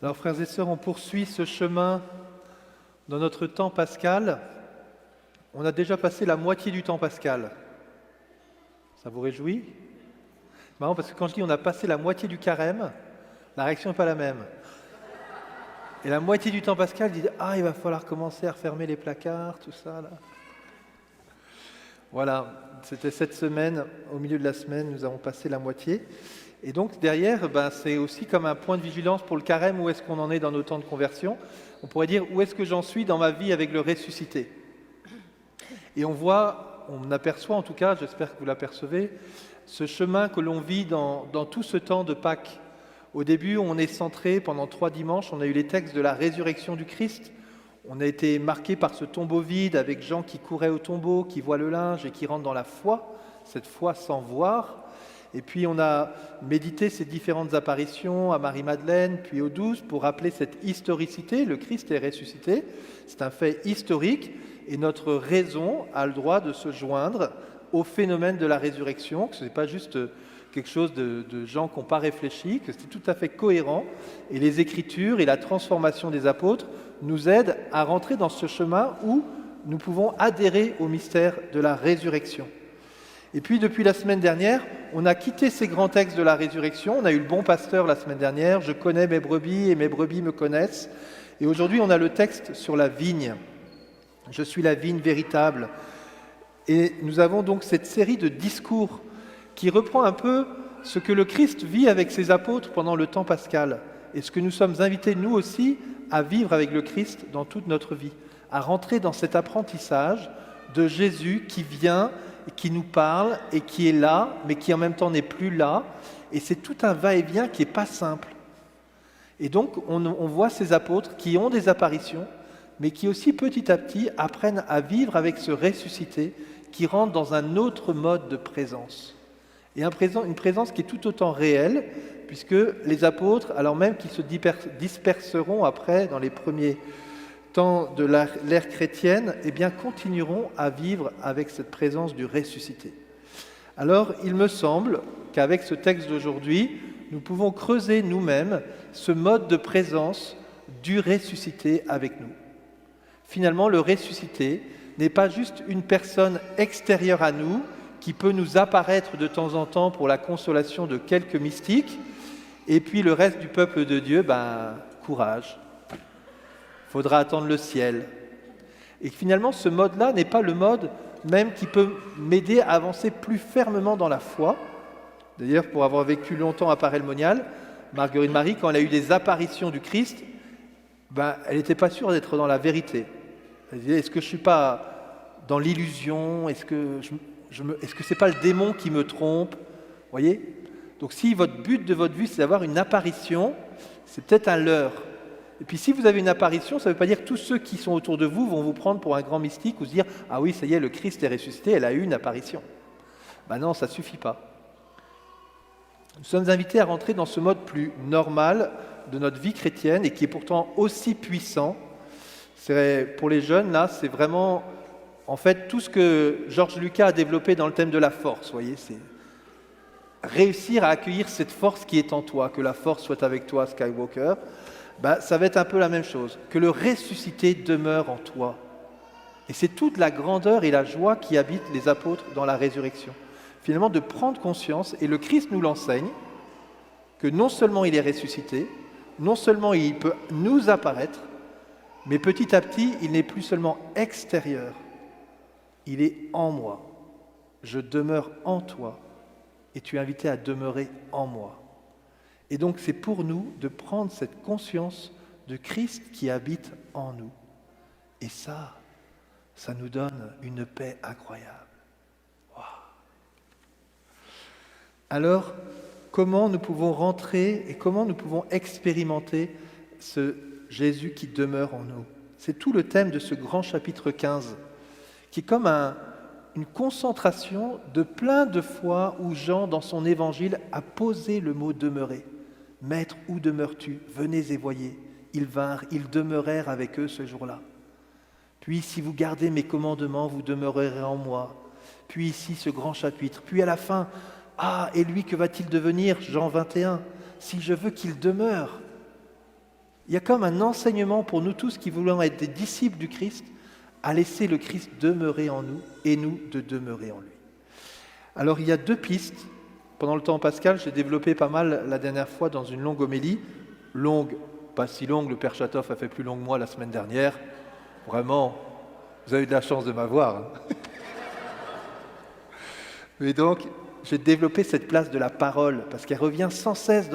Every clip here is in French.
Alors frères et sœurs, on poursuit ce chemin dans notre temps pascal. On a déjà passé la moitié du temps pascal. Ça vous réjouit? C'est marrant parce que quand je dis on a passé la moitié du carême, la réaction n'est pas la même. Et la moitié du temps pascal dit « Ah, il va falloir commencer à refermer les placards, tout ça là. » Voilà, c'était cette semaine, au milieu de la semaine, nous avons passé la moitié. Et donc derrière, c'est aussi comme un point de vigilance pour le carême, où est-ce qu'on en est dans nos temps de conversion. On pourrait dire où est-ce que j'en suis dans ma vie avec le ressuscité. Et on aperçoit en tout cas, j'espère que vous l'apercevez, ce chemin que l'on vit dans tout ce temps de Pâques. Au début, on est centré, pendant 3 dimanches, on a eu les textes de la résurrection du Christ. On a été marqué par ce tombeau vide avec Jean qui courait au tombeau, qui voit le linge et qui rentre dans la foi, cette foi sans voir. Et puis on a médité ces différentes apparitions à Marie-Madeleine, puis aux 12, pour rappeler cette historicité. Le Christ est ressuscité, c'est un fait historique, et notre raison a le droit de se joindre au phénomène de la résurrection, que ce n'est pas juste quelque chose de gens qui n'ont pas réfléchi, que c'est tout à fait cohérent. Et les Écritures et la transformation des apôtres nous aident à rentrer dans ce chemin où nous pouvons adhérer au mystère de la résurrection. Et puis depuis la semaine dernière, on a quitté ces grands textes de la résurrection. On a eu le bon pasteur la semaine dernière, je connais mes brebis et mes brebis me connaissent. Et aujourd'hui, on a le texte sur la vigne. Je suis la vigne véritable. Et nous avons donc cette série de discours qui reprend un peu ce que le Christ vit avec ses apôtres pendant le temps pascal et ce que nous sommes invités, nous aussi, à vivre avec le Christ dans toute notre vie, à rentrer dans cet apprentissage de Jésus qui vient, qui nous parle et qui est là, mais qui en même temps n'est plus là. Et c'est tout un va-et-vient qui n'est pas simple. Et donc, on voit ces apôtres qui ont des apparitions, mais qui aussi petit à petit apprennent à vivre avec ce ressuscité qui rentre dans un autre mode de présence. Et une présence qui est tout autant réelle, puisque les apôtres, alors même qu'ils se disperseront après dans les premiers temps de l'ère chrétienne, eh bien continueront à vivre avec cette présence du ressuscité. Alors, il me semble qu'avec ce texte d'aujourd'hui, nous pouvons creuser nous-mêmes ce mode de présence du ressuscité avec nous. Finalement, le ressuscité n'est pas juste une personne extérieure à nous qui peut nous apparaître de temps en temps pour la consolation de quelques mystiques, et puis le reste du peuple de Dieu, courage, faudra attendre le ciel. Et finalement, ce mode-là n'est pas le mode même qui peut m'aider à avancer plus fermement dans la foi. D'ailleurs, pour avoir vécu longtemps à Paray-le-Monial, Marguerite Marie, quand elle a eu des apparitions du Christ, elle n'était pas sûre d'être dans la vérité. Elle disait, est-ce que je ne suis pas dans l'illusion? Est-ce que c'est pas le démon qui me trompe? Vous voyez? Donc si votre but de votre vie, c'est d'avoir une apparition, c'est peut-être un leurre. Et puis si vous avez une apparition, ça ne veut pas dire que tous ceux qui sont autour de vous vont vous prendre pour un grand mystique ou se dire « Ah oui, ça y est, le Christ est ressuscité, elle a eu une apparition. » Non, ça ne suffit pas. Nous sommes invités à rentrer dans ce mode plus normal de notre vie chrétienne et qui est pourtant aussi puissant. Pour les jeunes, là, c'est vraiment en fait tout ce que Georges Lucas a développé dans le thème de la force. Vous voyez, c'est réussir à accueillir cette force qui est en toi, que la force soit avec toi, Skywalker. Ça va être un peu la même chose, que le ressuscité demeure en toi. Et c'est toute la grandeur et la joie qui habitent les apôtres dans la résurrection. Finalement, de prendre conscience, et le Christ nous l'enseigne, que non seulement il est ressuscité, non seulement il peut nous apparaître, mais petit à petit, il n'est plus seulement extérieur, il est en moi. Je demeure en toi, et tu es invité à demeurer en moi. Et donc c'est pour nous de prendre cette conscience de Christ qui habite en nous. Et ça nous donne une paix incroyable. Wow. Alors, comment nous pouvons rentrer et comment nous pouvons expérimenter ce Jésus qui demeure en nous? C'est tout le thème de ce grand chapitre 15, qui est comme une concentration de plein de fois où Jean, dans son évangile, a posé le mot « demeurer ». « Maître, où demeures-tu? Venez et voyez. » Ils vinrent, ils demeurèrent avec eux ce jour-là. Puis, si vous gardez mes commandements, vous demeurerez en moi. Puis ici, ce grand chapitre. Puis à la fin, ah, et lui, que va-t-il devenir? Jean 21. Si je veux qu'il demeure. Il y a comme un enseignement pour nous tous qui voulons être des disciples du Christ, à laisser le Christ demeurer en nous et nous de demeurer en lui. Alors il y a 2 pistes. Pendant le temps pascal, j'ai développé pas mal la dernière fois dans une longue homélie. Longue, pas si longue, le Père Chatoff a fait plus long que moi la semaine dernière. Vraiment, vous avez de la chance de m'avoir. Hein. Mais donc, j'ai développé cette place de la parole, parce qu'elle revient sans cesse,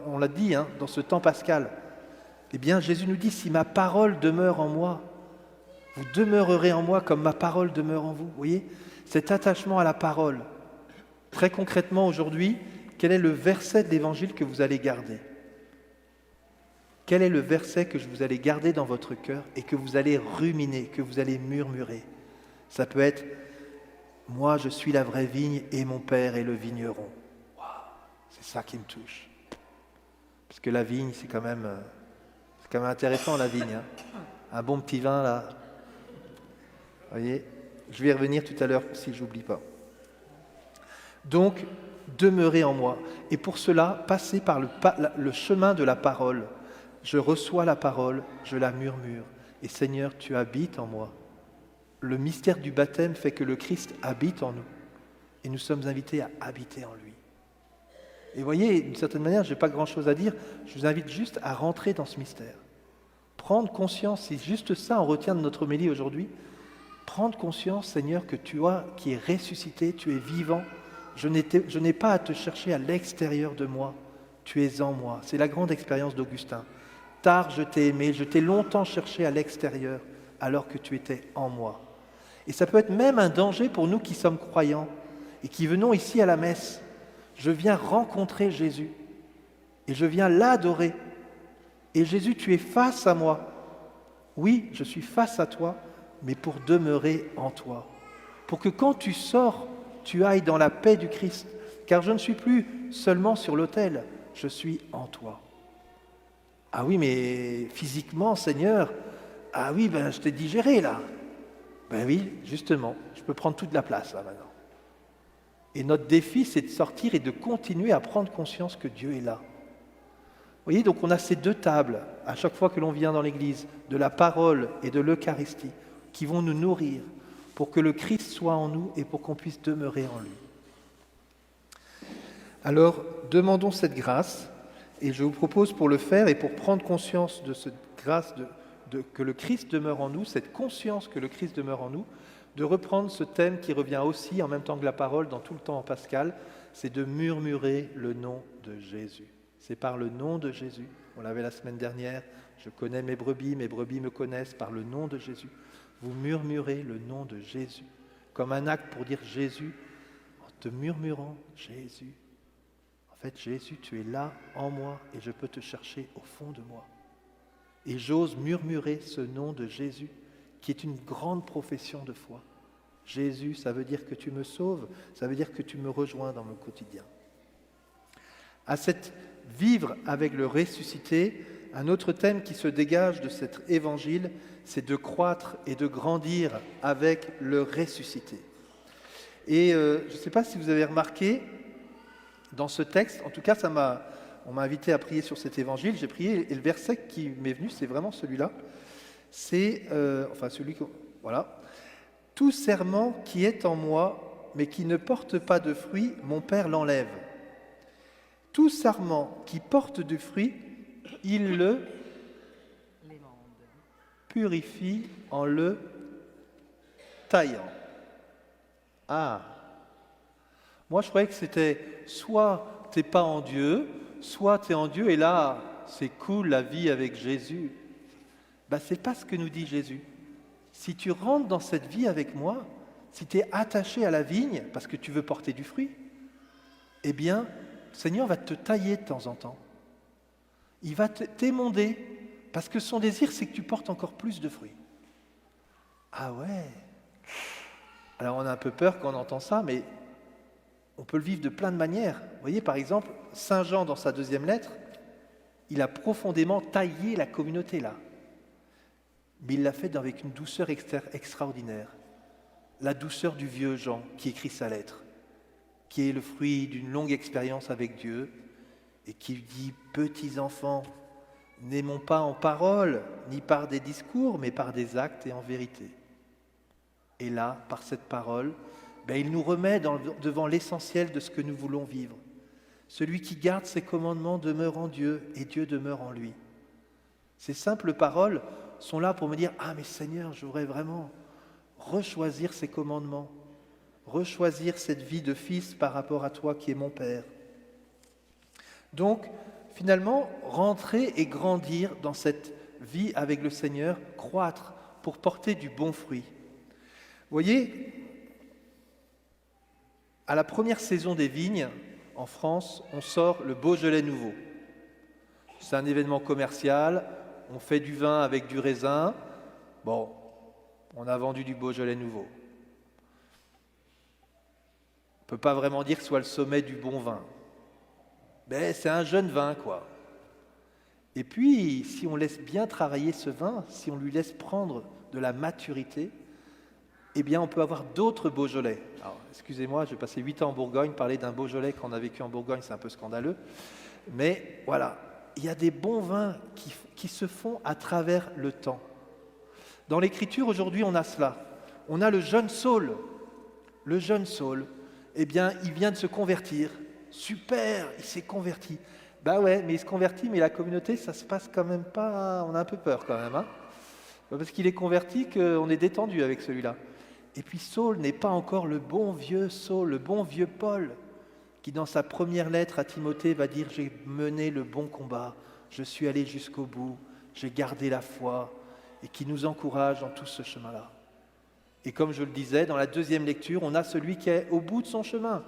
on l'a dit, hein, dans ce temps pascal. Eh bien, Jésus nous dit, si ma parole demeure en moi, vous demeurerez en moi comme ma parole demeure en vous. Vous voyez, cet attachement à la parole. Très concrètement, aujourd'hui, quel est le verset de l'Évangile que vous allez garder ? Quel est le verset que vous allez garder dans votre cœur et que vous allez ruminer, que vous allez murmurer ? Ça peut être « Moi, je suis la vraie vigne et mon Père est le vigneron. » Wow, c'est ça qui me touche. Parce que la vigne, c'est quand même intéressant, la vigne. Hein. Un bon petit vin, là. Vous voyez ? Je vais y revenir tout à l'heure, si je n'oublie pas. Donc, demeurez en moi. Et pour cela, passez par le chemin de la parole. Je reçois la parole, je la murmure. Et Seigneur, tu habites en moi. Le mystère du baptême fait que le Christ habite en nous. Et nous sommes invités à habiter en lui. Et vous voyez, d'une certaine manière, je n'ai pas grand-chose à dire. Je vous invite juste à rentrer dans ce mystère. Prendre conscience, c'est juste ça on retient de notre homélie aujourd'hui. Prendre conscience, Seigneur, que tu qui es ressuscité, tu es vivant. Je n'ai pas à te chercher à l'extérieur de moi. Tu es en moi. C'est la grande expérience d'Augustin. Tard, je t'ai aimé, je t'ai longtemps cherché à l'extérieur, alors que tu étais en moi. Et ça peut être même un danger pour nous qui sommes croyants et qui venons ici à la messe. Je viens rencontrer Jésus et je viens l'adorer. Et Jésus, tu es face à moi. Oui, je suis face à toi, mais pour demeurer en toi. Pour que quand tu sors, tu ailles dans la paix du Christ. Car je ne suis plus seulement sur l'autel, je suis en toi. Ah oui, mais physiquement, Seigneur, ah oui, je t'ai digéré là. Ben oui, justement, je peux prendre toute la place là maintenant. Et notre défi, c'est de sortir et de continuer à prendre conscience que Dieu est là. Vous voyez, donc on a ces 2 tables, à chaque fois que l'on vient dans l'Église, de la parole et de l'Eucharistie, qui vont nous nourrir pour que le Christ soit en nous et pour qu'on puisse demeurer en lui. Alors, demandons cette grâce, et je vous propose pour le faire et pour prendre conscience de cette grâce que le Christ demeure en nous, cette conscience que le Christ demeure en nous, de reprendre ce thème qui revient aussi en même temps que la parole dans tout le temps en pascal, c'est de murmurer le nom de Jésus. C'est par le nom de Jésus. On l'avait la semaine dernière. Je connais mes brebis me connaissent par le nom de Jésus. Vous murmurez le nom de Jésus, comme un acte pour dire Jésus, en te murmurant Jésus. En fait, Jésus, tu es là en moi et je peux te chercher au fond de moi. Et j'ose murmurer ce nom de Jésus, qui est une grande profession de foi. Jésus, ça veut dire que tu me sauves, ça veut dire que tu me rejoins dans mon quotidien. À cette vivre avec le ressuscité, un autre thème qui se dégage de cet évangile, c'est de croître et de grandir avec le ressuscité. Et je ne sais pas si vous avez remarqué, dans ce texte, en tout cas, on m'a invité à prier sur cet évangile, j'ai prié, et le verset qui m'est venu, c'est vraiment celui-là, c'est, voilà, « Tout serment qui est en moi, mais qui ne porte pas de fruit, mon Père l'enlève. Tout sarment qui porte du fruit, il le purifie en le taillant. » Ah, moi je croyais que c'était soit tu n'es pas en Dieu, soit tu es en Dieu et là c'est cool la vie avec Jésus. C'est pas ce que nous dit Jésus. Si tu rentres dans cette vie avec moi, si tu es attaché à la vigne parce que tu veux porter du fruit, eh bien, le Seigneur va te tailler de temps en temps. Il va t'émonder parce que son désir, c'est que tu portes encore plus de fruits. Ah ouais. Alors on a un peu peur quand on entend ça, mais on peut le vivre de plein de manières. Vous voyez, par exemple, Saint Jean, dans sa 2e lettre, il a profondément taillé la communauté là. Mais il l'a fait avec une douceur extraordinaire. La douceur du vieux Jean qui écrit sa lettre, qui est le fruit d'une longue expérience avec Dieu et qui dit « Petits enfants, N'aimons pas en parole, ni par des discours, mais par des actes et en vérité. Et là, par cette parole, il nous remet devant l'essentiel de ce que nous voulons vivre. Celui qui garde ses commandements demeure en Dieu et Dieu demeure en lui. Ces simples paroles sont là pour me dire « Ah mais Seigneur, je voudrais vraiment rechoisir ces commandements, rechoisir cette vie de fils par rapport à toi qui es mon Père. » Donc, finalement, rentrer et grandir dans cette vie avec le Seigneur, croître pour porter du bon fruit. Vous voyez, à la première saison des vignes, en France, on sort le Beaujolais nouveau. C'est un événement commercial, on fait du vin avec du raisin. Bon, on a vendu du Beaujolais nouveau. On ne peut pas vraiment dire que ce soit le sommet du bon vin. Mais c'est un jeune vin, quoi. Et puis, si on laisse bien travailler ce vin, si on lui laisse prendre de la maturité, eh bien, on peut avoir d'autres Beaujolais. Alors, excusez-moi, j'ai passé 8 ans en Bourgogne, parler d'un Beaujolais qu'on a vécu en Bourgogne, c'est un peu scandaleux. Mais voilà, il y a des bons vins qui se font à travers le temps. Dans l'Écriture, aujourd'hui, on a cela. On a le jeune Saul. Le jeune Saul, eh bien, il vient de se convertir. Super, il s'est converti. Ben ouais, mais il se convertit, mais la communauté, ça se passe quand même pas... On a un peu peur quand même, hein. Parce qu'il est converti qu'on est détendu avec celui-là. Et puis Saul n'est pas encore le bon vieux Saul, le bon vieux Paul, qui dans sa première lettre à Timothée va dire « J'ai mené le bon combat, je suis allé jusqu'au bout, j'ai gardé la foi », et qui nous encourage dans tout ce chemin-là. Et comme je le disais, dans la deuxième lecture, on a celui qui est au bout de son chemin,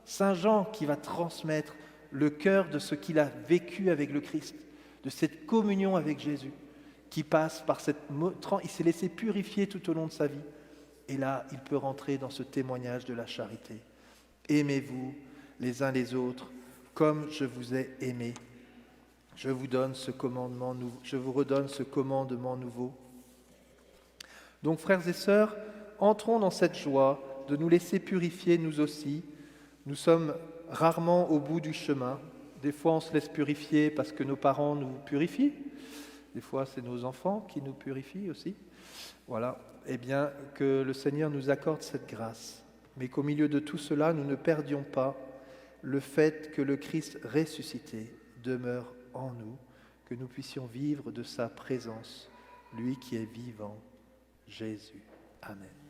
Saint Jean, qui va transmettre le cœur de ce qu'il a vécu avec le Christ, de cette communion avec Jésus, qui passe par cette... Il s'est laissé purifier tout au long de sa vie. Et là, il peut rentrer dans ce témoignage de la charité. Aimez-vous les uns les autres comme je vous ai aimé. Je vous redonne ce commandement nouveau. Donc, frères et sœurs, entrons dans cette joie de nous laisser purifier nous aussi. Nous sommes rarement au bout du chemin. Des fois, on se laisse purifier parce que nos parents nous purifient. Des fois, c'est nos enfants qui nous purifient aussi. Voilà. Eh bien, que le Seigneur nous accorde cette grâce. Mais qu'au milieu de tout cela, nous ne perdions pas le fait que le Christ ressuscité demeure en nous, que nous puissions vivre de sa présence, lui qui est vivant, Jésus. Amen.